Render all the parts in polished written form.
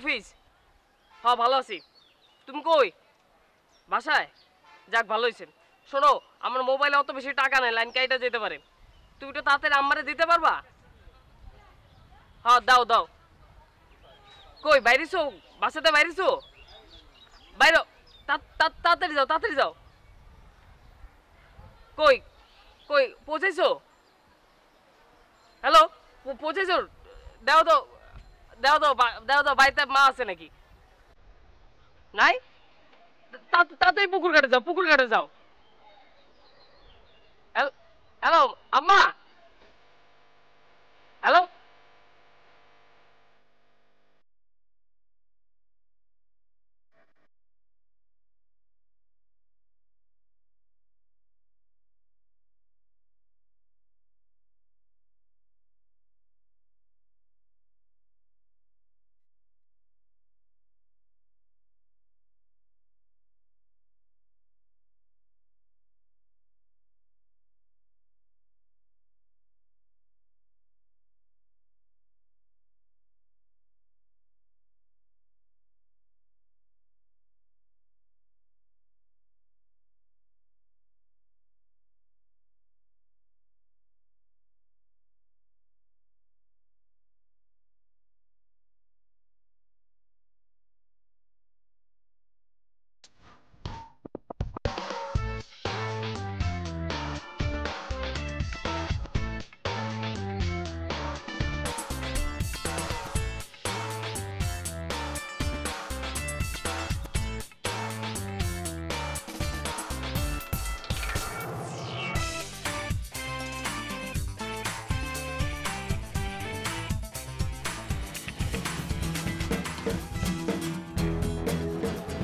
মফিজ। হ্যাঁ ভালো আছি। তুমি কই? বাসায়? যাক ভালো হয়েছেন। শোনো, আমার মোবাইলে অত বেশি টাকা নেই, লাইন কাইটা যেতে পারে। তুমি একটু তাড়াতাড়ি আম্মারে দিতে পারবা? হ্যাঁ দাও দাও। কই বাইরেছো? বাসাতে বাইরেছো? বাইরে তাড়াতাড়ি যাও, তাড়াতাড়ি যাও। কই কই পৌঁছাইছো? হ্যালো, পৌঁছাইছো? দাও তো, দাও দাও, দাও দাও। বাড়িতে মা আছে নাকি? নাই? তাড়াতাড়ি পুকুর ঘাটে যাও, পুকুর ঘাটে যাও। হ্যালো আম্মা, হ্যালো।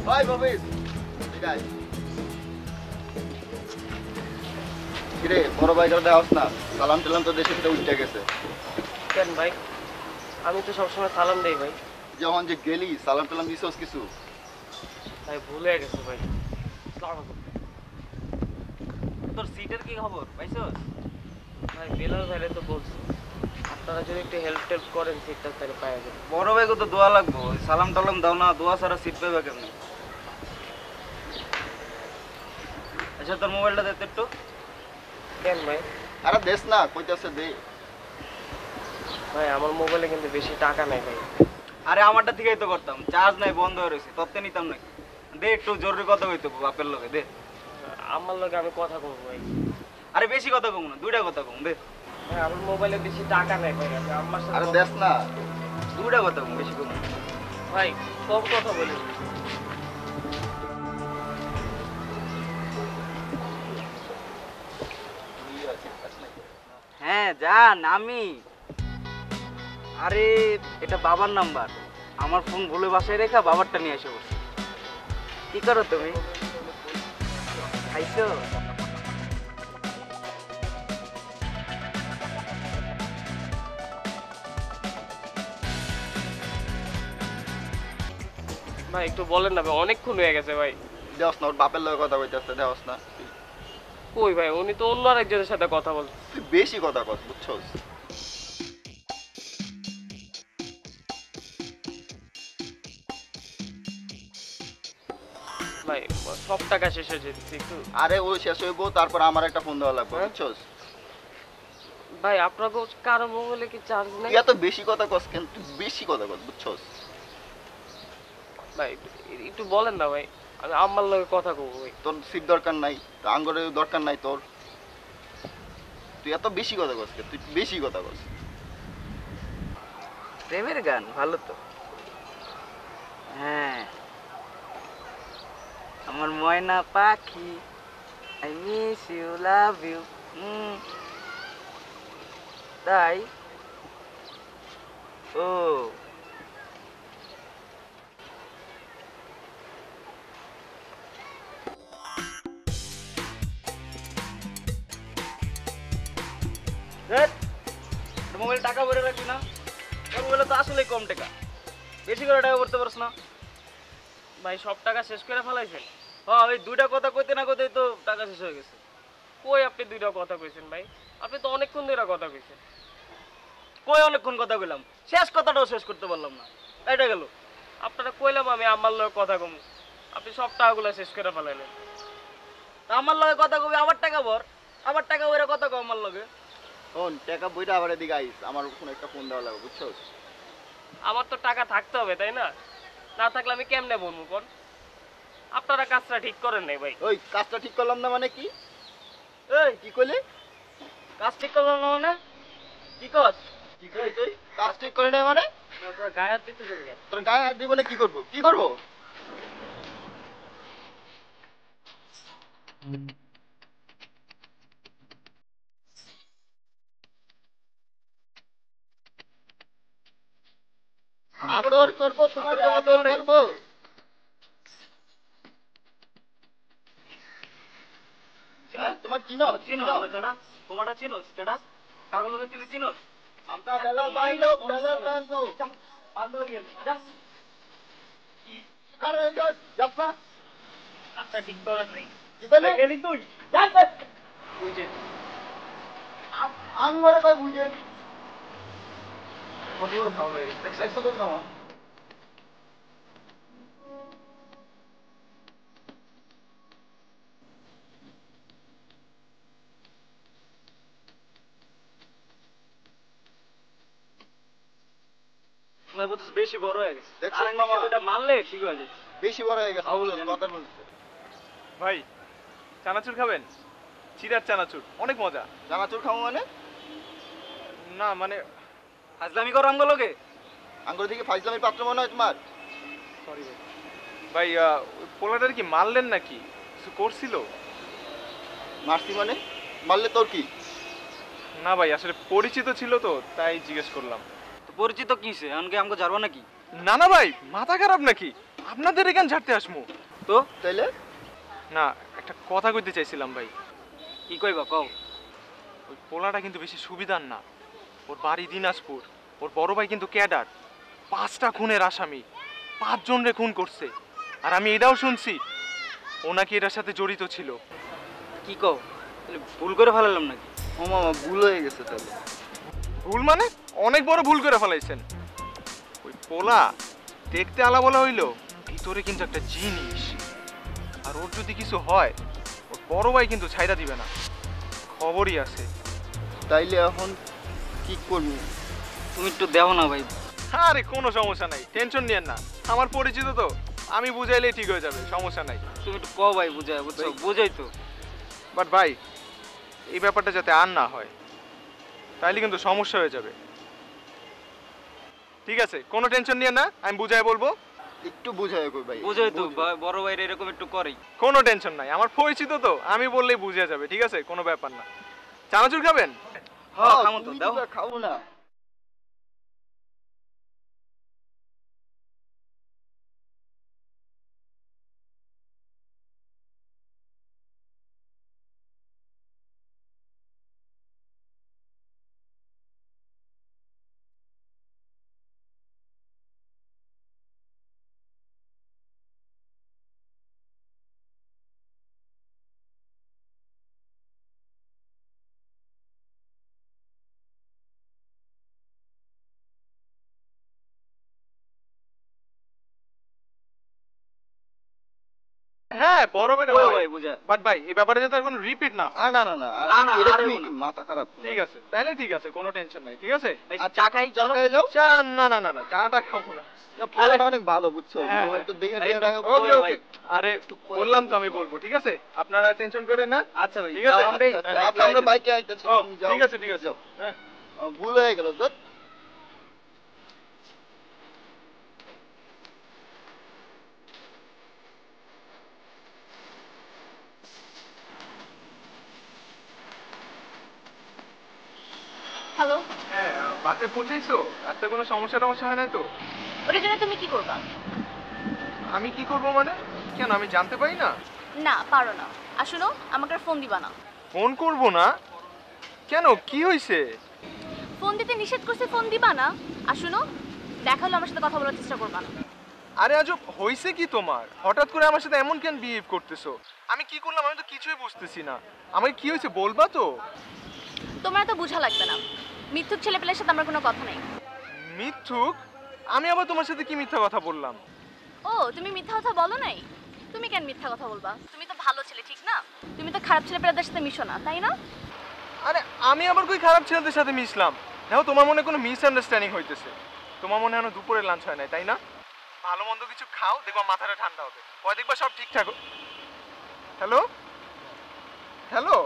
ভাই মফিজ, ঠিক আছে। কিরে বড় ভাই করে দেওয়াস না? সালাম টালাম তো দেশে থেকে উঠে গেছে। কেন ভাই? আমি তো সবসময় সালাম দেই ভাই। যখন যে গেলি সালাম টালাম দিছস কিছু? ভাই ভুল হয়ে গেছে ভাই। আসসালামু আলাইকুম। তোর সিটের কি খবর পাইছস? ভাই বেলাল ভাইরে তো বলছি, আপনারা যদি একটু হেল্প করেন সিটটা তাহলে পাওয়া যাবে। বড় ভাইকে তো দোয়া লাগবো, ওই সালাম টালাম দাও না, দোয়া ছাড়া সিট পাইবা কেমনি? আচ্ছা তোর মোবাইলটা দে তো একটু। কেন ভাই? আরে দেশ না, কইতাছে দে। ভাই আমার মোবাইলে কিন্তু বেশি টাকা নাই ভাই। আরে আমারটা থেকেই তো করতাম, চার্জ নাই, বন্ধ হয়ে রয়েছে, তত্ত্বে নিতাম নাকি। দে একটু জরুরি কথা হইতো বাপের লোকে, দে। আমার লগে আমি কথা বলবো ভাই। আরে বেশি কথা কম না, দুইটা কথা কম, দে। ভাই আমার মোবাইলে বেশি টাকা নাই ভাই, আমি আম্মার আরে সাথে দেশ না। দুইটা কথা কম, বেশি কম না। ভাই কম কথা বলি। হ্যাঁ জান আমি। আরে এটা বাবার নাম্বার, আমার ফোন ভুলে বাসায় রেখা বাবারটা নিয়ে এসে বসে। কি করো তুমি? খাইছো? ভাই একটু বলেন না ভাই, অনেকক্ষণ হয়ে গেছে ভাই। দেওয়াস না, ওর বাপের লগে কথা কইতাছে, দেওয়াস না। কই ভাই, উনি তো অন্য আরেকজনের সাথে কথা বলছে। তুই বেশি কথা কস, বুঝছস? ভাই সব টাকা শেষ হয়ে যেতেছে একটু। আরে ও শেষ হইব, তারপর আমার একটা ফোন দেওয়া লাগবে, হ্যাঁ? বুঝছস? ভাই আপনাকে কারো মোবাইলে কি চার্জ নেই? তুই এত বেশি কথা কস কেন? তুই বেশি কথা কস, বুঝছস? ভাই একটু বলেন না ভাই, আমি আম্মার লগে কথা কব ভাই। তোর সিট দরকার নাই, আঙ্গরের দরকার নাই তোর। তুই এত বেশি কথা কস কেন? তুই বেশি কথা কস। প্রেমের গান ভালো তো। হ্যাঁ, আমার ময়না পাখি, I miss you, love you. তাই? ও মোবাইল টাকা ভরে রাখবি না? তোর মোবাইলে তো আসলে কম টাকা, বেশি করে টাকা ভরতে পারছ না? ভাই সব টাকা শেষ করে ফেলাইছেন? হ্যাঁ, ওই দুইটা কথা কইতে না কইতেই তো টাকা শেষ হয়ে গেছে। কই আপনি দুইটা কথা কইছেন ভাই? আপনি তো অনেকক্ষণ ধরে কথা কইছেন। কই অনেকক্ষণ কথা কইলাম, শেষ কথাটাও শেষ করতে পারলাম না, এটা গেল। আপনারা কইলাম আমি আমার লগে কথা কম, আপনি সব টাকাগুলো শেষ করে ফেলাইলেন। তা আমার লগে কথা কবি, আবার টাকা ভর, আবার টাকা ভরে কথা কও আমার লগে। শোন টাকা বইটা আবার এদিকে আইস, আমার ফোন একটা ফোন দেওয়া লাগবে বুঝছো? আমার তো টাকা থাকতে হবে তাই না? না থাকলে আমি কেমনে বলবো কোন? আপনারা কাজটা ঠিক করেন নাই ভাই। ওই কাজটা ঠিক করলাম না মানে কি? এই কি কইলি? কাজ ঠিক করলাম না মানে কি কস? কি কই তুই? কাজ ঠিক করে নাই মানে? আপনারা গায়ে হাত দিতে চাই। তোর গায়ে হাত দিব না কি করব? কি করব? আদর করব, তোমাকে আদর করব। তোমার চিনো? চিনো স্ট্যাটাস? তোমারটা চিনো স্ট্যাটাস? কাগজ লগে তুই চিনো? আমরা বেলা বাইলো, বেলা টানবো। পাঁচলো গিয়ে যা। আরে যাবা। কাজটা ঠিক করার নাই। কি বলে? গেলি তুই যা যা। বুঝে আঙ্গরে কই বুঝে? কদিও খাও রে। একশো তো নাও। তোমার বুঝছ বেশি বড় হয়ে গেছে। দেখছো আর মামা? এটা মারলে ঠিক হয়ে যাবে। বেশি বড় হয়ে গেছে কথা বলতে। ভাই চানাচুর খাবেন? চিড়ার চানাচুর অনেক মজা। জামাচুর খাবো মানে? না মানে হাজলামি করো আমগো লগে। আঙ্গুর দিকে ফাইজলামির পাত্র মনে হয় তোমার? সরি ভাই। ভাই ওই পোলাটার কি মারলেন নাকি? কিছু করছিল? মারছি মানে? মারলে তোর কি? না ভাই আসলে পরিচিত ছিল তো তাই জিজ্ঞেস করলাম। তো পরিচিত কিছে? এমনকি আমগো জারবা নাকি? না না ভাই মাথা খারাপ নাকি? আপনাদের এখান ছাড়তে আসমু। তো তাইলে? না একটা কথা কইতে চাইছিলাম ভাই। কি কইবা কও? ওই পোলাটা কিন্তু বেশি সুবিধার না। ওর বাড়ি দিনাজপুর, ওর বড় ভাই কিন্তু ক্যাডার, 5টা খুনের আসামি, 5 জনরে খুন করছে। আর আমি এটাও শুনছি ও নাকি এটার সাথে জড়িত ছিল। কি কও? তাহলে ভুল করে ফেলালাম নাকি? ও মামা ভুল হয়ে গেছে তাহলে। ভুল মানে অনেক বড় ভুল করে ফেলাইছেন। ওই পোলা দেখতে আলা বলা হইলো, ভিতরে কিন্তু একটা জিনিস। আর ওর যদি কিছু হয় ওর বড় ভাই কিন্তু ছাইড়া দিবে না, খবরই আছে। তাইলে এখন কি করবো? তুমি একটু দেও না ভাই। আরে কোনো সমস্যা নাই, টেনশন নিয়েন না, আমার পরিচিত তো, আমি বুঝাইলেই ঠিক হয়ে যাবে, সমস্যা নাই। তুমি একটু কও ভাই, বুঝাই বুঝছো? বুঝাই তো। বাট ভাই এই ব্যাপারটা যাতে আর না হয়, তাইলে কিন্তু সমস্যা হয়ে যাবে। ঠিক আছে কোনো টেনশন নিয়েন না, আমি বুঝাই বলবো। একটু বুঝাই কই ভাই। বুঝাই তো, বড় ভাইরা এরকম একটু করেই। কোনো টেনশন নাই, আমার পরিচিত তো, আমি বললেই বুঝে যাবে। ঠিক আছে কোনো ব্যাপার না। চানাচুর খাবেন? হ্যাঁ খামো তো, তুমি দাও। তো খাবো না। হ্যাঁ বড় ভাই ওই ভাই বুঝা। বাট ভাই এই ব্যাপারে যাতে আর কোনো রিপিট না হয়। না না না না, না, এটা আরে তুমি বলো। মাথা খারাপ। ঠিক আছে তাহলে ঠিক আছে, কোনো টেনশন নাই। ঠিক আছে এই চা খাই চলো। চা না না না না চাটা খাবো না। পোলাটা অনেক ভালো বুঝছো? হ্যাঁ, ও একটু দেখে এই দেখে রাখো। ওকে ওকে আরে বললাম তো আমি বলবো। ঠিক আছে আপনারা টেনশন করেন না। আচ্ছা ভাই, ঠিক আছে আমরা বাইকে আইতেছি, ও, তুমি যাও। ঠিক আছে ঠিক আছে হ্যাঁ। ভুল হয়ে গেল তো। হ্যালো, হ্যাঁ বাসে পৌঁছাইছো? রাস্তা কোনো সমস্যা টমস্যা হয় না তো? ওটার জন্য তুমি কি করবা? আমি কি করব মানে? কেন আমি জানতে পারি না? না পারো না। আসলে আমাকে আর ফোন দিবা না। ফোন করব না কেন, কি হয়েছে? ফোন দিতে নিষেধ করছে, ফোন দিবা না। আসলে দেখা হলো আমার সাথে কথা বলার চেষ্টা করবা না। আরে আজব হয়েছে কি তোমার? হঠাৎ করে আমার সাথে এমন কেন বিহেভ করতেছো? আমি কি করলাম আমি তো কিছুই বুঝতেছি না। আমার কি হয়েছে বলবা তো? তোমার তো বোঝা লাগবে না। মিথ্যুক ছেলেপেলের সাথে আমার কোনো কথা নেই। মিথ্যুক? আমি আবার তোমার সাথে কি মিথ্যা কথা বললাম? ও তুমি মিথ্যা কথা বলো নাই? তুমি কেন মিথ্যা কথা বলবা? তুমি তো ভালো ছেলে, ঠিক না? তুমি তো খারাপ ছেলেপেলেদের সাথে মিশো না, তাই না? আরে আমি আবার কই খারাপ ছেলেদের সাথে মিশলাম? দেখো তোমার মনে কোনো মিসআন্ডারস্ট্যান্ডিং হইতেছে। তোমার মনে হয় দুপুরে লাঞ্চ হয় নাই, তাই না? ভালো মন্দ কিছু খাও, দেখবা মাথাটা ঠান্ডা হবে, পরে দেখবা সব ঠিকঠাক। Hello hello